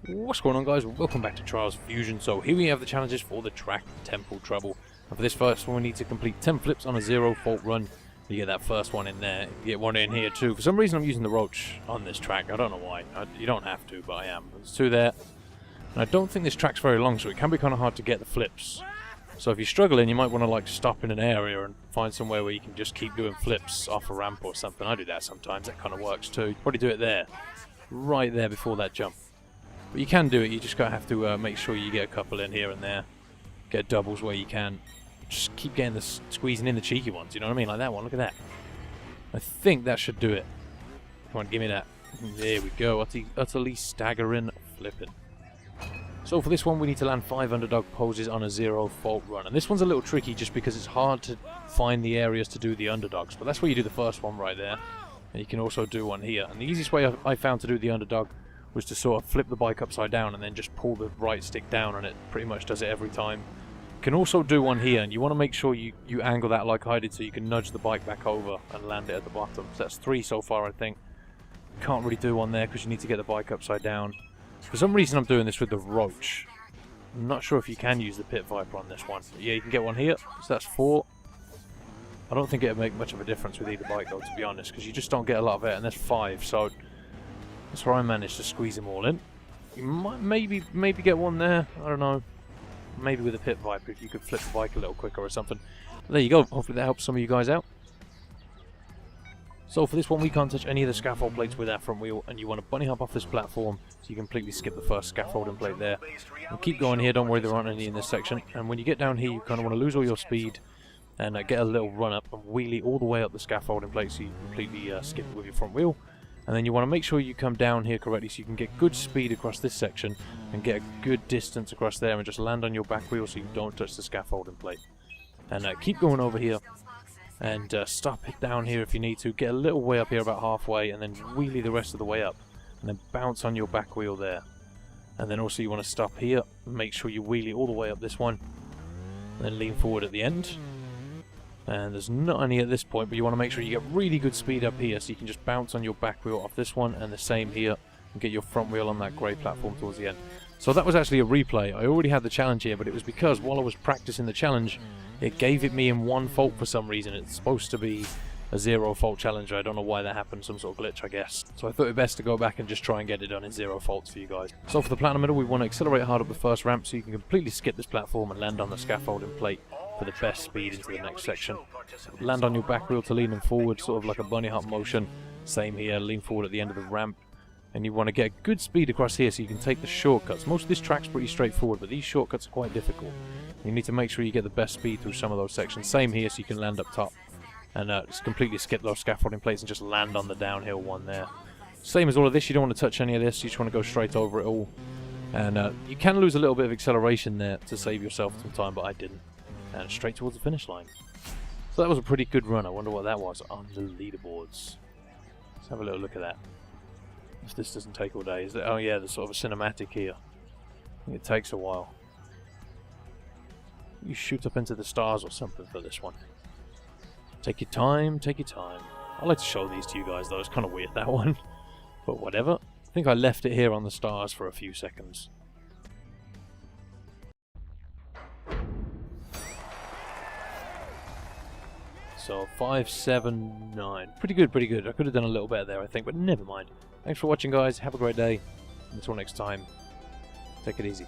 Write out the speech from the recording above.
What's going on, guys? Welcome back to Trials Fusion. So here we have the challenges for the track Temple Trouble. And for this first one we need to complete 10 flips on a 0 fault run. You get that first one in there. You get one in here too. For some reason I'm using the roach on this track. I don't know why. You don't have to, but I am. There's 2 there. And I don't think this track's very long, so it can be kind of hard to get the flips. So if you're struggling, you might want to like stop in an area and find somewhere where you can just keep doing flips off a ramp or something. I do that sometimes. That kind of works too. You probably do it there. Right there before that jump. But you can do it, you just gotta have to make sure you get a couple in here and there. Get doubles where you can. Just keep getting squeezing in the cheeky ones, you know what I mean? Like that one, look at that. I think that should do it. Come on, give me that. There we go, Utterly-Staggering flipping. So for this one we need to land 5 underdog poses on a 0 fault run. And this one's a little tricky just because it's hard to find the areas to do the underdogs. But that's where you do the first one right there. And you can also do one here. And the easiest way I found to do the underdog was to sort of flip the bike upside down and then just pull the right stick down, and it pretty much does it every time. You can also do one here, and you want to make sure you angle that like I did so you can nudge the bike back over and land it at the bottom. So that's 3 so far, I think. Can't really do one there because you need to get the bike upside down. For some reason I'm doing this with the roach. I'm not sure if you can use the pit viper on this one. But yeah, you can get one here, so that's 4. I don't think it'll make much of a difference with either bike though, to be honest, because you just don't get a lot of it, and there's 5, so that's where I managed to squeeze them all in. You might maybe get one there. I don't know. Maybe with a pit viper if you could flip the bike a little quicker or something. But there you go. Hopefully that helps some of you guys out. So for this one we can't touch any of the scaffold plates with our front wheel, and you want to bunny hop off this platform so you completely skip the first scaffolding plate there. And keep going here. Don't worry, there aren't any in this section. And when you get down here you kind of want to lose all your speed and get a little run up and wheelie all the way up the scaffolding plate so you completely skip it with your front wheel. And then you want to make sure you come down here correctly so you can get good speed across this section and get a good distance across there and just land on your back wheel so you don't touch the scaffolding plate. And keep going over here and stop it down here if you need to. Get a little way up here about halfway and then wheelie the rest of the way up. And then bounce on your back wheel there. And then also you want to stop here and make sure you wheelie all the way up this one. And then lean forward at the end. And there's not any at this point, but you want to make sure you get really good speed up here so you can just bounce on your back wheel off this one, and the same here, and get your front wheel on that grey platform towards the end. So that was actually a replay. I already had the challenge here, but it was because while I was practicing the challenge, it gave it me in 1 fault for some reason. It's supposed to be a 0 fault challenge. I don't know why that happened, some sort of glitch I guess. So I thought it best to go back and just try and get it done in 0 faults for you guys. So for the platinum medal we want to accelerate hard up the first ramp so you can completely skip this platform and land on the scaffolding plate for the best speed into the next section. Land on your back wheel to leaning forward, sort of like a bunny hop motion. Same here, lean forward at the end of the ramp. And you want to get good speed across here so you can take the shortcuts. Most of this track's pretty straightforward, but these shortcuts are quite difficult. You need to make sure you get the best speed through some of those sections. Same here so you can land up top. And just completely skip those scaffolding plates and just land on the downhill one there. Same as all of this, you don't want to touch any of this, you just want to go straight over it all. And you can lose a little bit of acceleration there to save yourself some time, but I didn't. And straight towards the finish line. So that was a pretty good run. I wonder what that was on the leaderboards. Let's have a little look at that. If this doesn't take all day, is that? Oh yeah, there's sort of a cinematic here. I think it takes a while. You shoot up into the stars or something for this one. Take your time, take your time. I like to show these to you guys though, it's kind of weird that one. But whatever. I think I left it here on the stars for a few seconds. So 5, 7, 9. Pretty good, pretty good. I could have done a little better there I think, but never mind. Thanks for watching guys, have a great day. Until next time, take it easy.